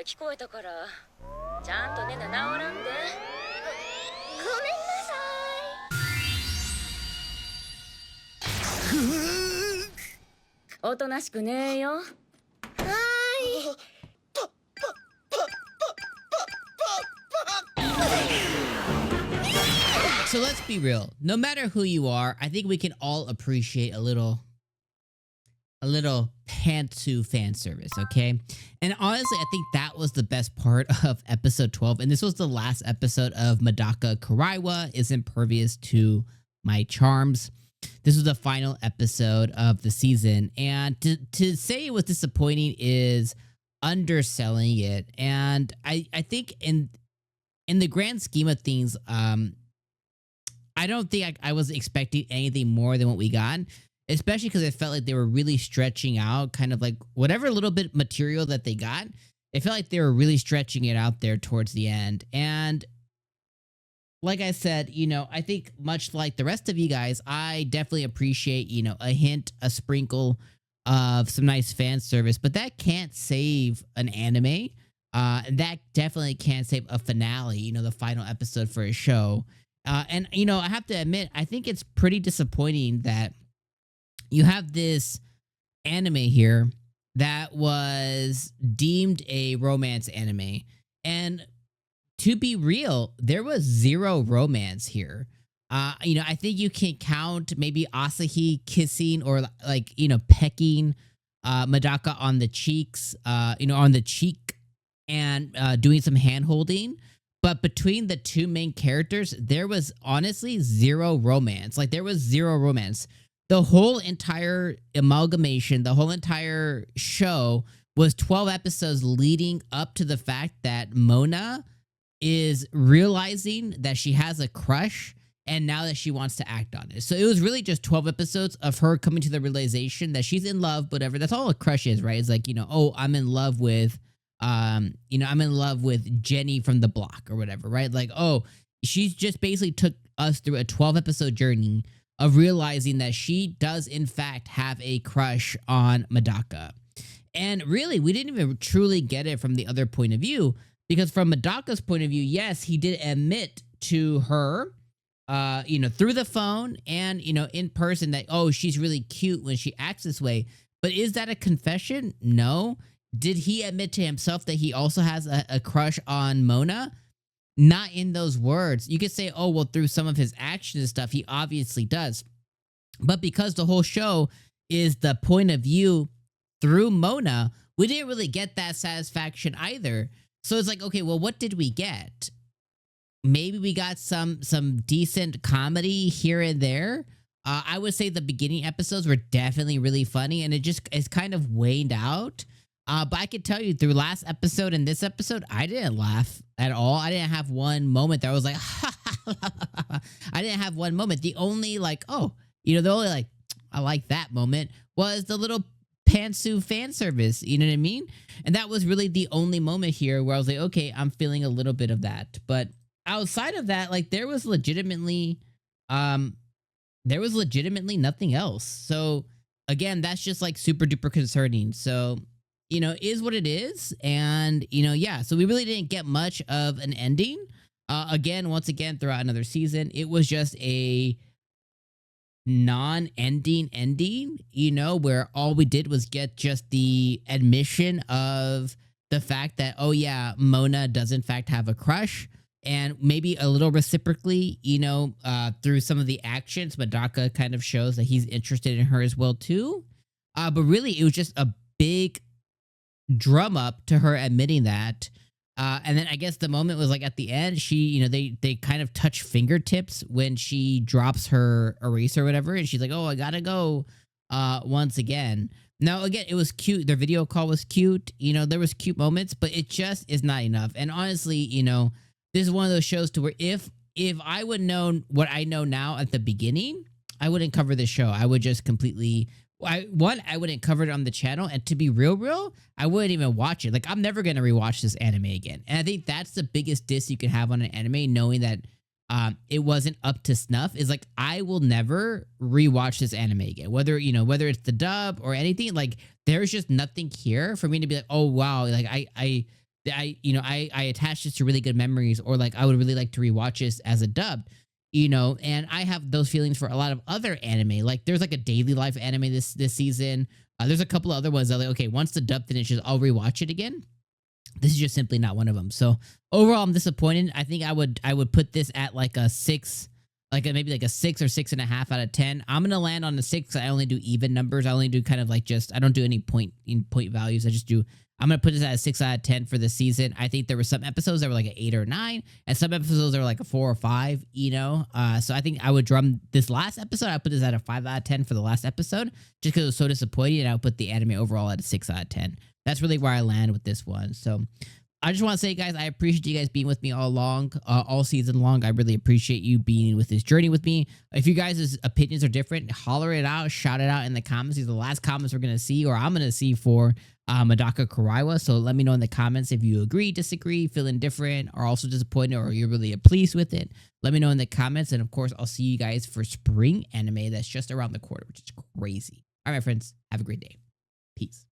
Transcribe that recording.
聞こえたから、ちゃんと寝な治らんで。ごめんなさい。おとなしくねえよ。はーい。So let's be real. No matter who you are, I think we can all appreciate a little pantsu fan service, okay? And honestly, I think that was the best part of episode 12. And this was the last episode of Medaka Kuroiwa Is Impervious to My Charms. This was the final episode of the season. And to say it was disappointing is underselling it. And I think in the grand scheme of things, I don't think I was expecting anything more than what we got, especially because it felt like they were really stretching out kind of like whatever little bit material that they got. It felt like they were really stretching it out there towards the end. And like I said, I think much like the rest of you guys, I definitely appreciate, a hint, a sprinkle of some nice fan service, but that can't save an anime. That definitely can't save a finale, the final episode for a show. And, I have to admit, I think it's pretty disappointing that you have this anime here that was deemed a romance anime. And to be real, there was zero romance here. I think you can count maybe Asahi kissing or pecking Medaka on the cheeks, on the cheek and doing some hand holding. But between the two main characters, there was honestly zero romance. Like, there was zero romance. The whole entire amalgamation, the whole entire show was 12 episodes leading up to the fact that Mona is realizing that she has a crush and now that she wants to act on it. So it was really just 12 episodes of her coming to the realization that she's in love, whatever. That's all a crush is, right? It's like, I'm in love with I'm in love with Jenny from the block or whatever, right? Like, she's just basically took us through a 12 episode journey of realizing that she does in fact have a crush on Medaka. And really, we didn't even truly get it from the other point of view, because from Medaka's point of view, yes, he did admit to her, through the phone and, in person that, she's really cute when she acts this way. But is that a confession? No. Did he admit to himself that he also has a crush on Mona? Not in those words. You could say, through some of his actions and stuff, he obviously does. But because the whole show is the point of view through Mona, we didn't really get that satisfaction either. So it's like, okay, well, what did we get? Maybe we got some decent comedy here and there. I would say the beginning episodes were definitely really funny, and it's kind of waned out. But I could tell you through last episode and this episode, I didn't laugh at all. I didn't have one moment that I was like, I didn't have one moment. The only I like that moment was the little pantsu fan service. You know what I mean? And that was really the only moment here where I was like, okay, I'm feeling a little bit of that. But outside of that, there was legitimately nothing else. So again, that's just super duper concerning. So, is what it is. And, so we really didn't get much of an ending. Once again, throughout another season, it was just a non-ending ending, where all we did was get just the admission of the fact that, Mona does in fact have a crush. And maybe a little reciprocally, through some of the actions, Medaka kind of shows that he's interested in her as well too. But really, it was just a big drum up to her admitting that. And then I guess the moment was at the end, she, they kind of touch fingertips when she drops her eraser or whatever. And she's like, I gotta go once again. Now, again, it was cute. Their video call was cute. There was cute moments, but it just is not enough. And honestly, this is one of those shows to where if I would know what I know now at the beginning, I wouldn't cover this show. I would just completely... I wouldn't cover it on the channel, and to be real, I wouldn't even watch it. I'm never going to rewatch this anime again. And I think that's the biggest diss you can have on an anime, knowing that it wasn't up to snuff, is I will never rewatch this anime again. Whether it's the dub or anything, there's just nothing here for me to be oh wow, I I attach this to really good memories, or like I would really like to rewatch this as a dub. And I have those feelings for a lot of other anime. Like there's like a daily life anime this season. There's a couple of other ones that like, okay, once the dub finishes, I'll rewatch it again. This is just simply not one of them. So overall, I'm disappointed. I think I would put this at like a 6, maybe like a 6 or 6.5 out of 10. I'm gonna land on the 6. I only do even numbers. I only do kind of like I don't do any point values. I'm gonna put this at a 6 out of 10 for the season. I think there were some episodes that were like an 8 or 9, and some episodes that were like a 4 or 5. So I think I would drum this last episode. I put this at a 5 out of 10 for the last episode, just because it was so disappointing, and I would put the anime overall at a 6 out of 10. That's really where I land with this one. So I just want to say, guys, I appreciate you guys being with me all along, all season long. I really appreciate you being with this journey with me. If you guys' opinions are different, holler it out, shout it out in the comments. These are the last comments we're going to see, or I'm going to see for Medaka Kuroiwa. So let me know in the comments if you agree, disagree, feel indifferent, or also disappointed, or you're really pleased with it. Let me know in the comments. And of course, I'll see you guys for spring anime that's just around the corner, which is crazy. All right, my friends, have a great day. Peace.